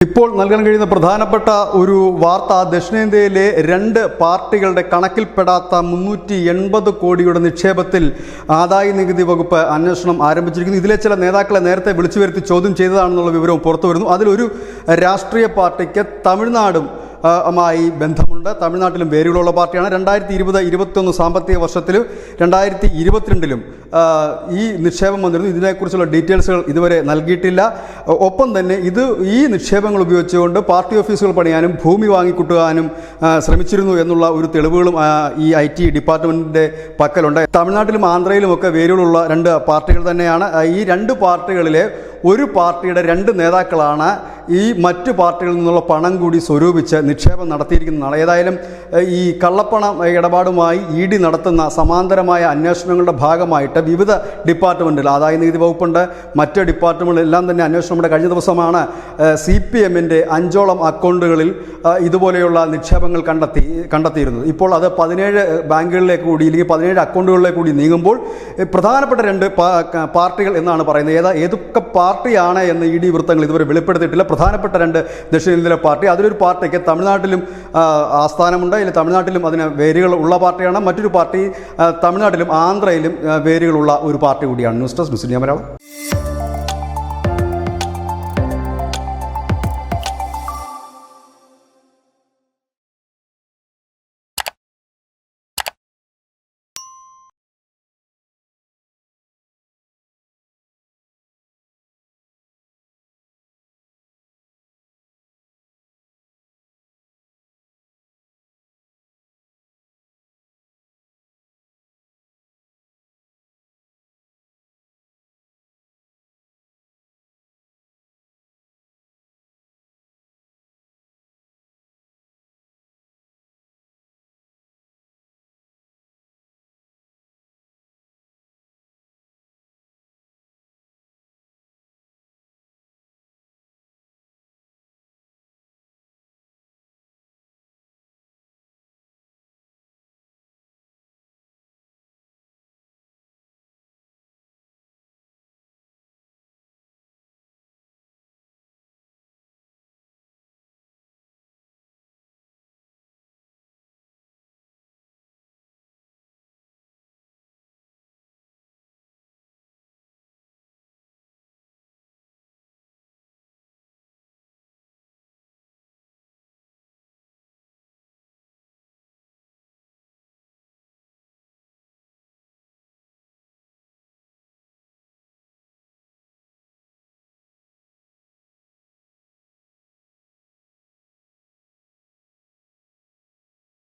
ഇപ്പോൾ നൽകാൻ കഴിയുന്ന പ്രധാനപ്പെട്ട ഒരു വാർത്ത ദക്ഷിണേന്ത്യയിലെ രണ്ട് പാർട്ടികളുടെ കണക്കിൽപ്പെടാത്ത 380 കോടിയുടെ നിക്ഷേപത്തിൽ ആദായനികുതി വകുപ്പ് അന്വേഷണം ആരംഭിച്ചിരിക്കുന്നു. ഇതിലെ ചില നേതാക്കളെ നേരത്തെ വിളിച്ചു വരുത്തി ചോദ്യം ചെയ്തതാണെന്നുള്ള വിവരവും പുറത്തു വരുന്നു. അതിലൊരു രാഷ്ട്രീയ പാർട്ടിക്ക് തമിഴ്നാടും മായി ബന്ധമുണ്ട്. തമിഴ്നാട്ടിലും വേരുകളുള്ള പാർട്ടിയാണ്. 2020-21 സാമ്പത്തിക വർഷത്തിലും 2022-ലും ഈ നിക്ഷേപം വന്നിരുന്നു. ഇതിനെക്കുറിച്ചുള്ള ഡീറ്റെയിൽസുകൾ ഇതുവരെ നൽകിയിട്ടില്ല. ഒപ്പം തന്നെ ഈ നിക്ഷേപങ്ങൾ ഉപയോഗിച്ചുകൊണ്ട് പാർട്ടി ഓഫീസുകൾ പണിയാനും ഭൂമി വാങ്ങിക്കൂട്ടുവാനും ശ്രമിച്ചിരുന്നു എന്നുള്ള ഒരു തെളിവുകളും ഈ IT ഡിപ്പാർട്ട്മെൻറ്റിൻ്റെ പക്കലുണ്ട്. തമിഴ്നാട്ടിലും ആന്ധ്രയിലുമൊക്കെ വേരുകളുള്ള രണ്ട് പാർട്ടികൾ തന്നെയാണ്. ഈ രണ്ട് പാർട്ടികളിലെ ഒരു പാർട്ടിയുടെ രണ്ട് നേതാക്കളാണ് ഈ മറ്റു പാർട്ടികളിൽ നിന്നുള്ള പണം കൂടി സ്വരൂപിച്ച് നിക്ഷേപം നടത്തിയിരിക്കുന്നതാണ്. ഏതായാലും ഈ കള്ളപ്പണം ഇടപാടുമായി ED നടത്തുന്ന സമാന്തരമായ അന്വേഷണങ്ങളുടെ ഭാഗമായിട്ട് വിവിധ ഡിപ്പാർട്ട്മെൻറ്റുകൾ, ആദായനികുതി വകുപ്പുണ്ട്, മറ്റ് ഡിപ്പാർട്ട്മെൻറ്റുകളെല്ലാം തന്നെ അന്വേഷണം കഴിഞ്ഞ ദിവസമാണ് CPM-ൻ്റെ 5ഓളം അക്കൗണ്ടുകളിൽ ഇതുപോലെയുള്ള നിക്ഷേപങ്ങൾ കണ്ടെത്തിയിരുന്നത്. ഇപ്പോൾ അത് 17 ബാങ്കുകളിലേക്ക് കൂടി അല്ലെങ്കിൽ 17 അക്കൗണ്ടുകളിലേക്ക് കൂടി നീങ്ങുമ്പോൾ പ്രധാനപ്പെട്ട രണ്ട് പാർട്ടികൾ എന്നാണ് പറയുന്നത്. ഏതൊക്കെ പാർട്ടിയാണ് എന്ന് ED വൃത്തങ്ങൾ ഇതുവരെ വെളിപ്പെടുത്തിയിട്ടില്ല. പ്രധാനപ്പെട്ട രണ്ട് ദക്ഷിണേന്ത്യയിലെ പാർട്ടി, അതിലൊരു പാർട്ടിക്ക് തമിഴ്നാട്ടിലും ആസ്ഥാനമുണ്ട്, അല്ലെങ്കിൽ തമിഴ്നാട്ടിലും അതിന് വേരുകൾ ഉള്ള പാർട്ടിയാണ്. മറ്റൊരു പാർട്ടി തമിഴ്നാട്ടിലും ആന്ധ്രയിലും വേരുകളുള്ള ഒരു പാർട്ടി കൂടിയാണ്. News desk news India Malayalam.